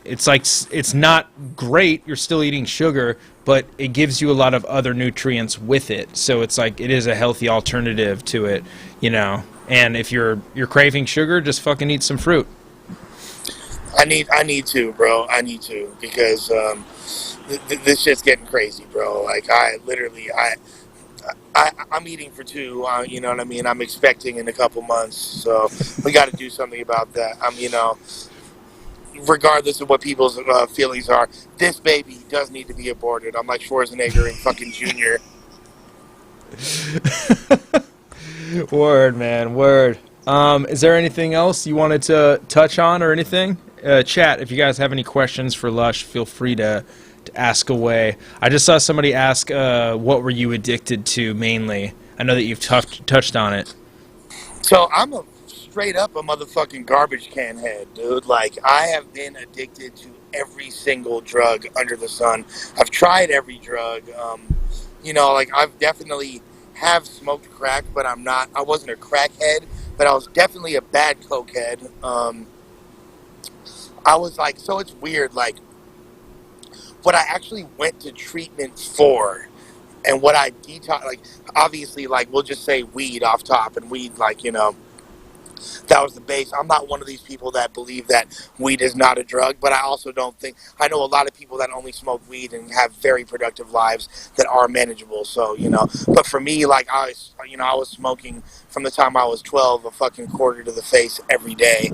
It's like, it's not great. You're still eating sugar, but it gives you a lot of other nutrients with it. So it's like, it is a healthy alternative to it, you know. And if you're craving sugar, just fucking eat some fruit. I need to, bro. I need to, because this shit's getting crazy, bro. Like, I'm eating for 2. You know what I mean? I'm expecting in a couple months, so we got to do something about that. You know, regardless of what people's feelings are, this baby does need to be aborted. I'm like Schwarzenegger and fucking Junior. Word, man, word. Is there anything else you wanted to touch on or anything? Chat, if you guys have any questions for Lush, feel free to ask away. I just saw somebody ask, what were you addicted to mainly? I know that you've touched on it. So I'm straight up a motherfucking garbage can head, dude. Like, I have been addicted to every single drug under the sun. I've tried every drug. You know, like, I've definitely have smoked crack, but I wasn't a crackhead, but I was definitely a bad cokehead. I was like, so it's weird, like, what I actually went to treatment for and what I detox, like, obviously, like, we'll just say weed off top, and weed, like, you know, that was the base. I'm not one of these people that believe that weed is not a drug, but I also don't think, I know a lot of people that only smoke weed and have very productive lives that are manageable. So, you know, but for me, like, I was smoking from the time I was 12, a fucking quarter to the face every day.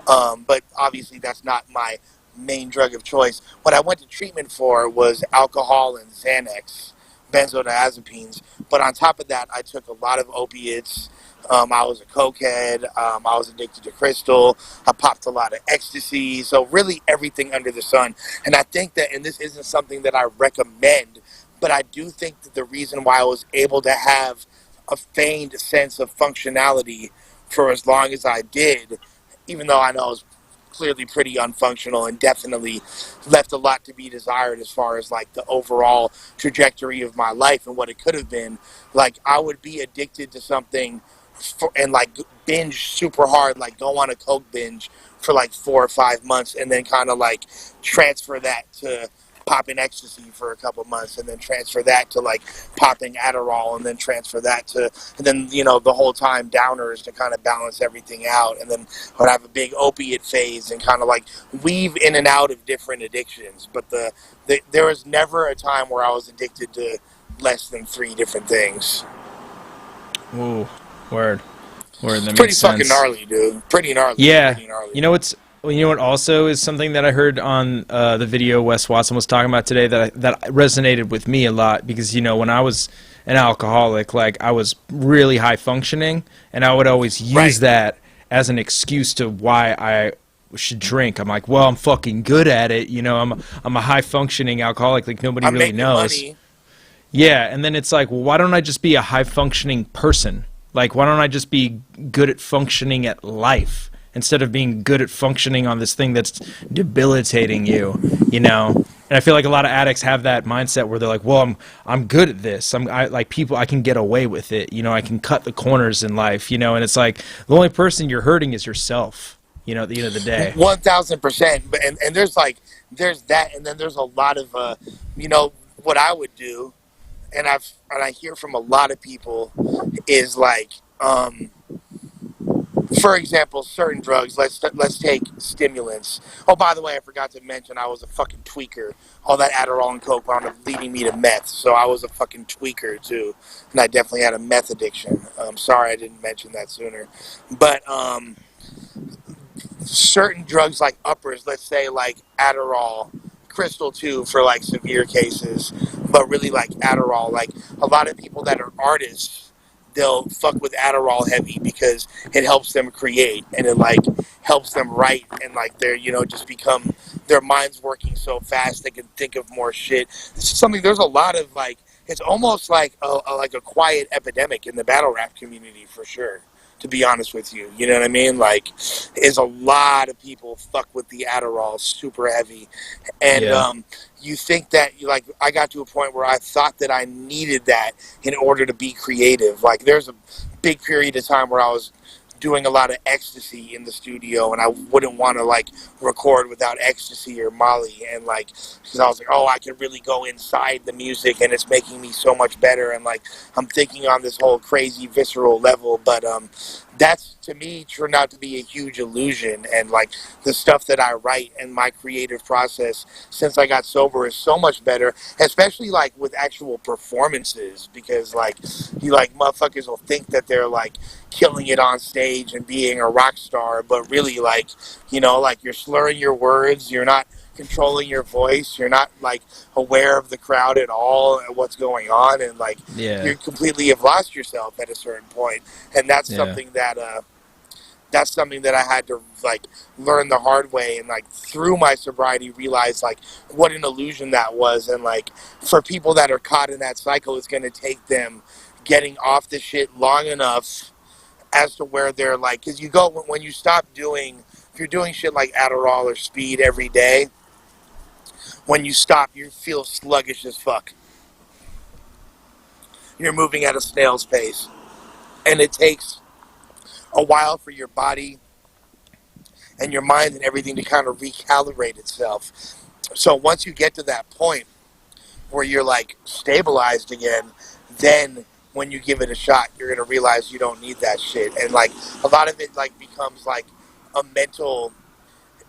But obviously that's not my main drug of choice. What I went to treatment for was alcohol and Xanax, benzodiazepines. But on top of that, I took a lot of opiates. I was a cokehead. I was addicted to crystal. I popped a lot of ecstasy. So really everything under the sun. And I think that, and this isn't something that I recommend, but I do think that the reason why I was able to have a feigned sense of functionality for as long as I did, even though I know I was clearly pretty unfunctional and definitely left a lot to be desired as far as like the overall trajectory of my life and what it could have been. Like, I would be addicted to something and like binge super hard, like go on a coke binge for like 4 or 5 months, and then kind of like transfer that to popping ecstasy for a couple months, and then transfer that to like popping Adderall, and then transfer that to, and then, you know, the whole time downers to kind of balance everything out, and then I would have a big opiate phase and kind of like weave in and out of different addictions. But there was never a time where I was addicted to less than 3 different things. Ooh, word, that It's pretty makes fucking sense. gnarly, dude. Pretty gnarly. Yeah, Pretty gnarly. you know what also is something that I heard on the video Wes Watson was talking about today that resonated with me a lot, because, you know, when I was an alcoholic, like, I was really high functioning, and I would always use that as an excuse to why I should drink. I'm like, well, I'm fucking good at it, you know. I'm a high functioning alcoholic, like nobody I'm really making knows. money. Yeah, and then it's like, well, why don't I just be a high-functioning person? Like, why don't I just be good at functioning at life instead of being good at functioning on this thing that's debilitating you, you know? And I feel like a lot of addicts have that mindset where they're like, well, I'm good at this. I can get away with it. You know, I can cut the corners in life, you know? And it's like, the only person you're hurting is yourself, you know, at the end of the day. 1000%. And there's like, there's that, and then there's a lot of you know, what I would do, and I hear from a lot of people is like, for example, certain drugs. Let's take stimulants. Oh, by the way, I forgot to mention I was a fucking tweaker. All that Adderall and coke wound up leading me to meth, so I was a fucking tweaker too, and I definitely had a meth addiction. Sorry I didn't mention that sooner, but certain drugs like uppers, let's say like Adderall, Crystal too for like severe cases, but really like Adderall. Like a lot of people that are artists, they'll fuck with Adderall heavy because it helps them create and it like helps them write and like they're, you know, just become their minds working so fast they can think of more shit. This is something, there's a lot of like, it's almost like a quiet epidemic in the battle rap community for sure, to be honest with you. You know what I mean? Like, is a lot of people fuck with the Adderall super heavy. And Yeah. you think that, like, I got to a point where I thought that I needed that in order to be creative. Like, there's a big period of time where I was doing a lot of ecstasy in the studio, and I wouldn't want to like record without ecstasy or Molly, and like because I was like, oh, I can really go inside the music and it's making me so much better, and like I'm thinking on this whole crazy visceral level. But that's, to me, turned out to be a huge illusion. And like the stuff that I write and my creative process since I got sober is so much better, especially like with actual performances, because like you like motherfuckers will think that they're like killing it on stage and being a rock star, but really, like, you know, like you're slurring your words, you're not controlling your voice, you're not like aware of the crowd at all and what's going on, and like Yeah. you completely have lost yourself at a certain point. And Yeah. that's something that I had to like learn the hard way, and like through my sobriety realize like what an illusion that was. And like for people that are caught in that cycle, it's going to take them getting off the shit long enough as to where they're like, because you go, when you stop doing, if you're doing shit like Adderall or speed every day, when you stop, you feel sluggish as fuck. You're moving at a snail's pace, and it takes a while for your body and your mind and everything to kind of recalibrate itself. So once you get to that point where you're like stabilized again, then when you give it a shot, you're gonna realize you don't need that shit. And like a lot of it like becomes like a mental,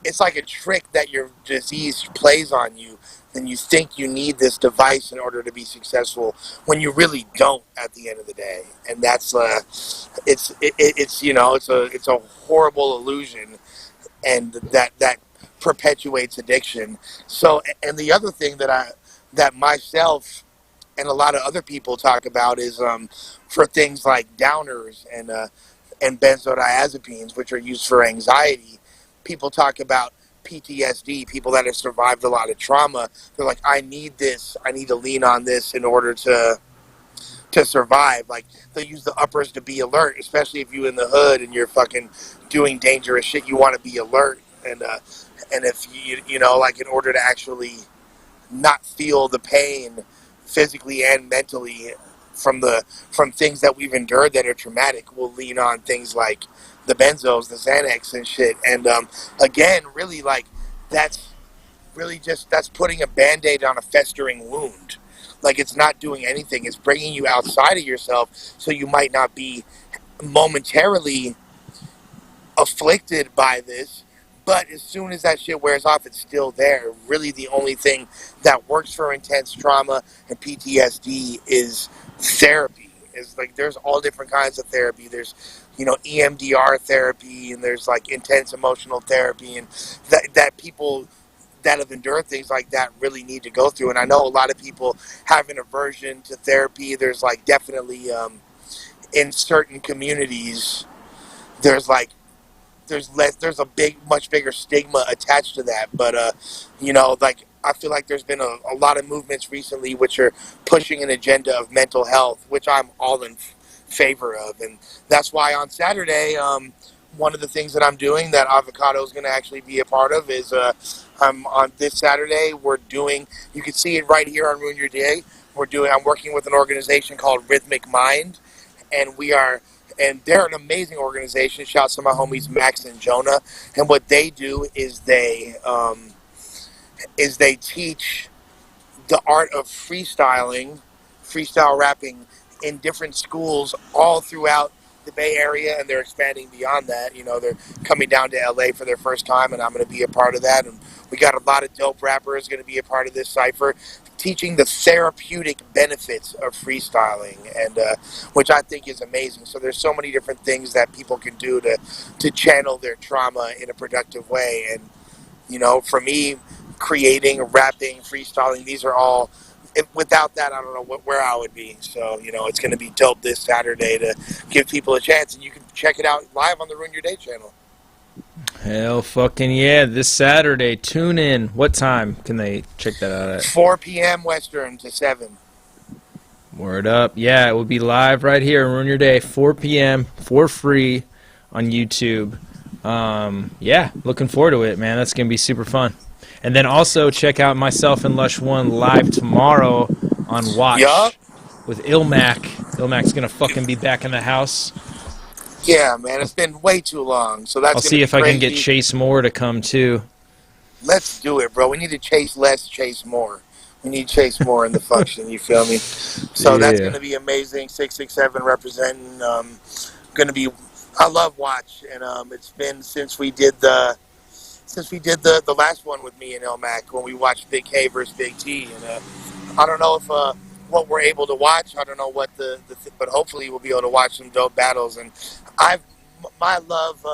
it's like a trick that your disease plays on you, and you think you need this device in order to be successful when you really don't at the end of the day. And that's it's you know, it's a horrible illusion, and that perpetuates addiction. So, and the other thing that myself and a lot of other people talk about is for things like downers and benzodiazepines, which are used for anxiety. People talk about PTSD, people that have survived a lot of trauma. They're like, I need this. I need to lean on this in order to survive. Like they use the uppers to be alert, especially if you're in the hood and you're fucking doing dangerous shit. You want to be alert, and if you know, like in order to actually not feel the pain physically and mentally from things that we've endured that are traumatic, we'll lean on things like the benzos, the Xanax and shit. And again, really, like that's really just, that's putting a band-aid on a festering wound. Like it's not doing anything. It's bringing you outside of yourself so you might not be momentarily afflicted by this, but as soon as that shit wears off, it's still there. Really, the only thing that works for intense trauma and PTSD is therapy. Is like there's all different kinds of therapy. There's, you know, EMDR therapy, and there's like intense emotional therapy, and that people that have endured things like that really need to go through. And I know a lot of people have an aversion to therapy. There's like definitely in certain communities, there's like there's a much bigger stigma attached to that. But you know, like I feel like there's been a lot of movements recently which are pushing an agenda of mental health, which I'm all in favor of. And that's why on Saturday, one of the things that I'm doing that Avocado is going to actually be a part of is I'm on this Saturday, we're doing, you can see it right here on Ruin Your Day, I'm working with an organization called Rhythmic Mind, and they're an amazing organization. Shouts to my homies Max and Jonah. And what they do is is they teach the art of freestyle rapping in different schools all throughout the Bay Area, and they're expanding beyond that. You know, they're coming down to LA for their first time, and I'm going to be a part of that. And we got a lot of dope rappers going to be a part of this cipher, teaching the therapeutic benefits of freestyling, and which I think is amazing. So there's so many different things that people can do to channel their trauma in a productive way. And you know, for me, creating, rapping, freestyling, these are all, without that, I don't know where I would be. So, you know, it's going to be dope this Saturday to give people a chance. And you can check it out live on the Ruin Your Day channel. Hell fucking yeah, this Saturday. Tune in. What time can they check that out at? 4 p.m. Western to 7. Word up. Yeah, it will be live right here. Ruin Your Day, 4 p.m. for free on YouTube. Yeah, looking forward to it, man. That's going to be super fun. And then also check out myself and Lush One live tomorrow on Watch Yup. with Ilmac. Ilmac's going to fucking be back in the house. Yeah, man, it's been way too long. So that's I'll see if I can get Chase Moore to come too. Let's do it, bro. We need to chase less, chase more. We need to chase more in the function, you feel me? So that's going to be amazing. 667 representing. Going to be, I love Watch, and it's been since we did the last one with me and Ilmac when we watched Big K versus Big T, and I don't know if what we're able to watch. I don't know what but hopefully we'll be able to watch some dope battles. And my love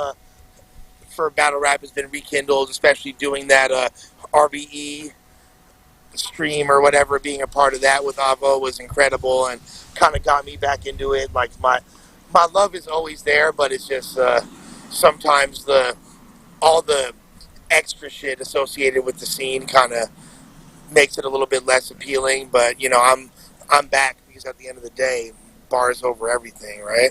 for battle rap has been rekindled, especially doing that RBE stream or whatever. Being a part of that with Avo was incredible and kind of got me back into it. Like my love is always there, but it's just sometimes all the extra shit associated with the scene kind of makes it a little bit less appealing. But you know, I'm back because at the end of the day, bars over everything, right?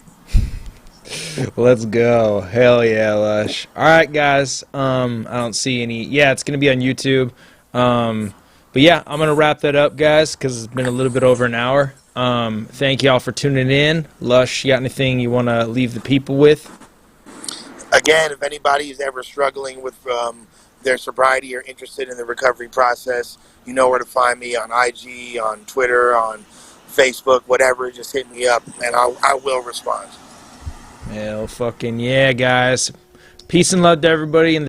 Let's go. Hell yeah, Lush. All right, guys. I don't see any. Yeah, it's gonna be on YouTube. But yeah, I'm gonna wrap that up, guys, because it's been a little bit over an hour. Thank y'all for tuning in. Lush, you got anything you want to leave the people with? Again, if anybody is ever struggling with their sobriety or interested in the recovery process, you know where to find me on IG, on Twitter, on Facebook, whatever. Just hit me up, and I will respond. Hell fucking yeah, guys. Peace and love to everybody in the